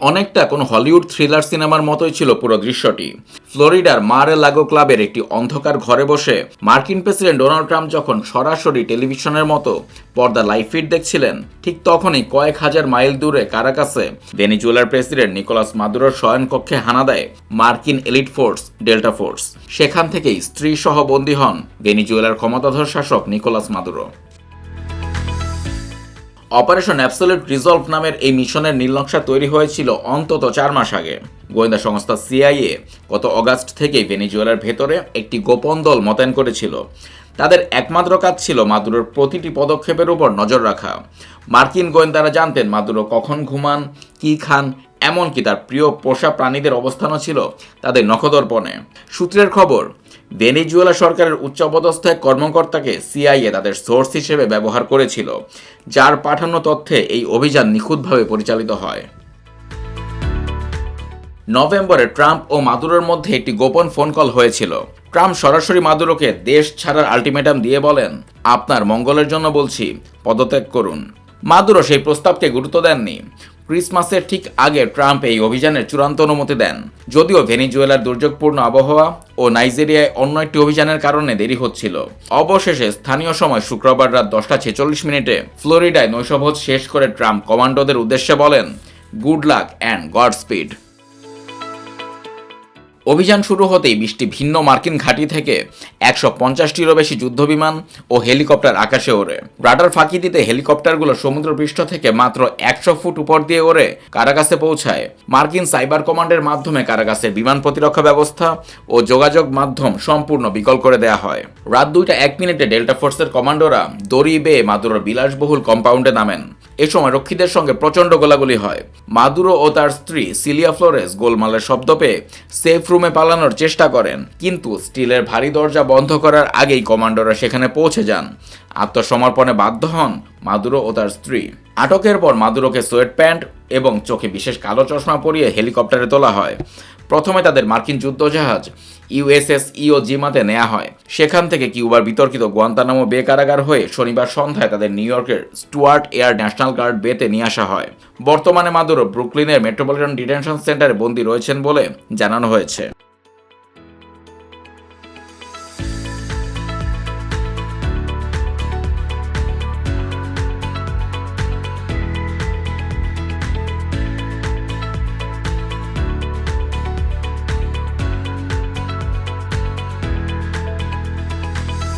অনেকটা কোনো Hollywood thriller সিনেমার মতোই ছিল পুরো দৃশ্যটি। ফ্লোরিডার মার এ লাগো ক্লাবের একটি অন্ধকার ঘরে বসে মার্কিন প্রেসিডেন্ট ডোনাল্ড ট্রাম্প যখন সরাসরি টেলিভিশনের মতো পর্দা লাইভ ফিড দেখছিলেন, ঠিক তখনই কয়েক হাজার মাইল দূরে কারাকাসে ভেনেজুয়েলার প্রেসিডেন্ট নিকোলাস মাদুরোর শয়নকক্ষে হানা দেয় মার্কিন এলিট ফোর্স ডেল্টা ফোর্স। সেখান থেকেই স্ত্রী সহ বন্দী হন ভেনেজুয়েলার ক্ষমতাধর শাসক Nicolas Maduro. Operation absolute resolve নামের এই মিশনের নীলনকশা তৈরি হয়েছিল অন্তত 4 মাস আগে। গোয়েন্দা সংস্থা সিআইএ গত অগাস্ট থেকেই ভেনেজুয়েলার ভেতরে একটি গোপন দল মোতায়েন করেছিল। তাদের একমাত্র কাজ ছিল মাদুরোর প্রতিটি পদক্ষেপের উপর নজর রাখা। মার্কিন গোয়েন্দারা জানতেন মাদুরো কখন ঘুমান, কী খান, এমনকি তার প্রিয় পোষা প্রাণীদের অবস্থানও ছিল তাদের নখদর্পণে। সূত্রের খবর, ভেনেজুয়েলা সরকারের উচ্চপদস্থ এক কর্মকর্তাকে সিআইএ তাদের সোর্স হিসেবে ব্যবহার করেছিল, যার পাঠানো তথ্যে এই অভিযান নিখুঁতভাবে পরিচালিত হয়। নভেম্বরে ট্রাম্প ও মাদুরোর মধ্যে একটি গোপন ফোন কল হয়েছিল। ট্রাম্প সরাসরি মাদুরোকে দেশ ছাড়ার আলটিমেটাম দিয়ে বলেন, আপনার মঙ্গলের জন্য বলছি, পদত্যাগ করুন। মাদুরো সেই প্রস্তাবকে গুরুত্ব দেননি। ক্রিসমাসের ঠিক আগে ট্রাম্প এই অভিযানের চূড়ান্ত অনুমতি দেন, যদিও ভেনেজুয়েলার দুর্যোগপূর্ণ আবহাওয়া ও নাইজেরিয়ায় অন্য একটি অভিযানের কারণে দেরি হচ্ছিল। অবশেষে স্থানীয় সময় শুক্রবার রাত 10:46 ফ্লোরিডায় নৈশভোজ শেষ করে ট্রাম্প কমান্ডোদের উদ্দেশ্যে বলেন, good luck and god speed. অভিযান শুরু হতেই 20টি ভিন্ন মার্কিন ঘাঁটি থেকে 150টিরও বেশি যুদ্ধবিমান ও হেলিকপ্টার আকাশে ওড়ে। রাডার ফাঁকি দিতে হেলিকপ্টারগুলো সমুদ্রপৃষ্ঠ থেকে মাত্র 100 ফুট উপর দিয়ে ওড়ে কারাকাসে পৌঁছায়। মার্কিন সাইবার কমান্ডের মাধ্যমে কারাকাসের বিমান প্রতিরক্ষা ব্যবস্থা ও যোগাযোগ মাধ্যম সম্পূর্ণ বিকল করে দেয়া হয়। রাত 2:01 ডেল্টা ফোর্সের কমান্ডোরা দড়ি বেয়ে মাদুরোর বিলাসবহুল কম্পাউন্ডে নামেন। এ সময় রক্ষীদের সঙ্গে প্রচণ্ড গোলাগুলি হয়। মাদুরো ও তার স্ত্রী সিলিয়া ফ্লোরেস গোলমালের শব্দ পেয়ে সেফ রুমে পালানোর চেষ্টা করেন, কিন্তু স্টিলের ভারী দরজা বন্ধ করার আগেই কমান্ডোরা সেখানে পৌঁছে যান। আত্মসমর্পণে বাধ্য হন মাদুরো ও তার স্ত্রী। আটকের পর মাদুরোকে সোয়েট প্যান্ট এবং চোখে বিশেষ কালো চশমা পরিয়ে হেলিকপ্টারে তোলা হয়। প্রথমে তাদের মার্কিন যুদ্ধজাহাজ ইউএসএস ইও জিমাতে নেওয়া হয়। সেখান থেকে কিউবার বিতর্কিত গুয়ান্তানামো বে কারাগার হয়ে শনিবার সন্ধ্যায় তাদের নিউ ইয়র্কের স্টুয়ার্ট এয়ার ন্যাশনাল গার্ড বেতে নিয়ে আসা হয়। বর্তমানে মাদুরো ব্রুকলিনের মেট্রোপলিটন ডিটেনশন সেন্টারে বন্দী রয়েছেন বলে জানানো হয়েছে।